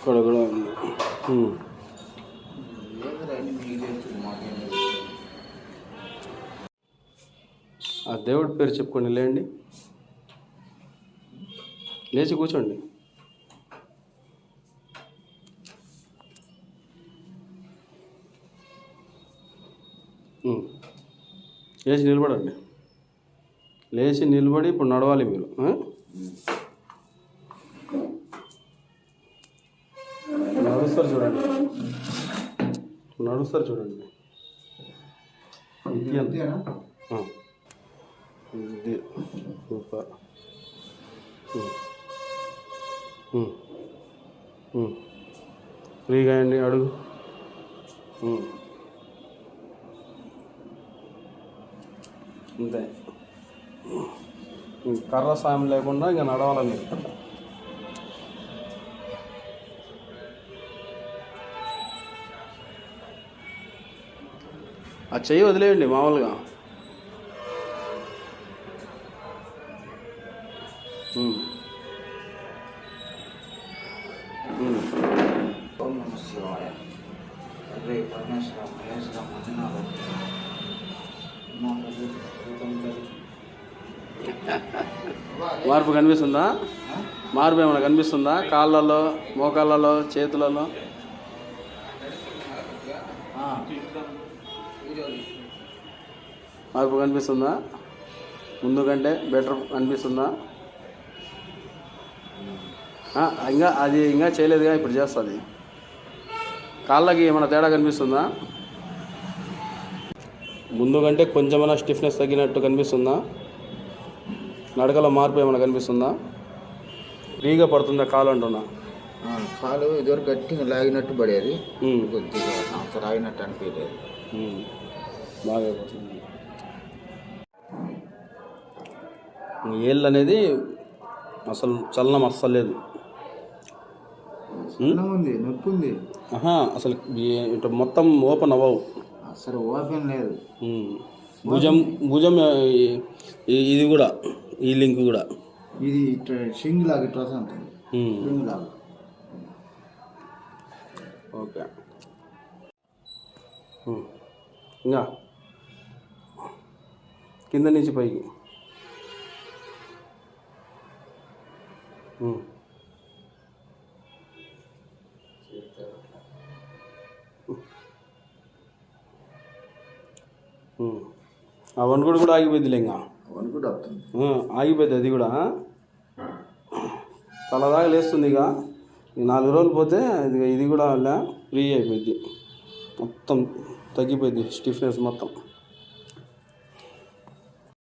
ఇక్కడ కూడా ఉంది. ఆ దేవుడి పేరు చెప్పుకోండి, లేండి, లేచి కూర్చోండి. లేచి నిలబడండి. లేచి నిలబడి ఇప్పుడు నడవాలి మీరు. నడుస్తారు చూడండి, నడుస్తారు చూడండి. ఇది సూపర్. ఫ్రీగా అండి, అడుగు. అంతే, కర్ర సాయం లేకుండా ఇంకా నడవాలని. ఆ చెయ్యి వదిలేయండి మామూలుగా. మార్పు కనిపిస్తుందా? మార్పు ఏమైనా కనిపిస్తుందా? కాళ్ళలో, మోకాళ్ళలో, చేతులలో? మార్పు కనిపిస్తుందా? ముందు కంటే బెటర్ అనిపిస్తుందా? ఇంకా చేయలేదుగా, ఇప్పుడు చేస్తుంది. కాళ్ళకి ఏమైనా తేడా కనిపిస్తుందా? ముందు కంటే కొంచెమైనా స్టిఫ్నెస్ తగ్గినట్టు కనిపిస్తుందా? నడకలో మార్పు ఏమైనా కనిపిస్తుందా? ఫ్రీగా పడుతుందా కాలు అంటున్నా? కాలు ఇదివరకు గట్టిగా లాగినట్టు పడేది, కొద్దిగా అంత లాగినట్టు అనిపించలేదు. బాగా పడుతుంది. ఏళ్ళు అనేది అసలు చలనం అస్సలు లేదు. ఉంది, నొప్పి ఉంది. అసలు ఇటు మొత్తం ఓపెన్ అవ్వవు, అసలు ఓపెన్ లేదు. భుజం ఇది కూడా, ఈ లింక్ కూడా ఇది షింగ్ లాగా ఇట్లా ఉంటుంది. షింగ్ లాగా. ఓకే, ఇంకా కింద నుంచి పైకి. ఆ వణుకుడు కూడా ఆగిపోయింది. ఇంకా వణుకుడు ఆగిపోయింది, అది కూడా తలదాకా లేస్తుంది. ఇక 4 రోజులు పోతే ఇది కూడా ఫ్రీ అయిపోయింది, మొత్తం తగ్గిపోయింది స్టిఫ్నెస్ మొత్తం.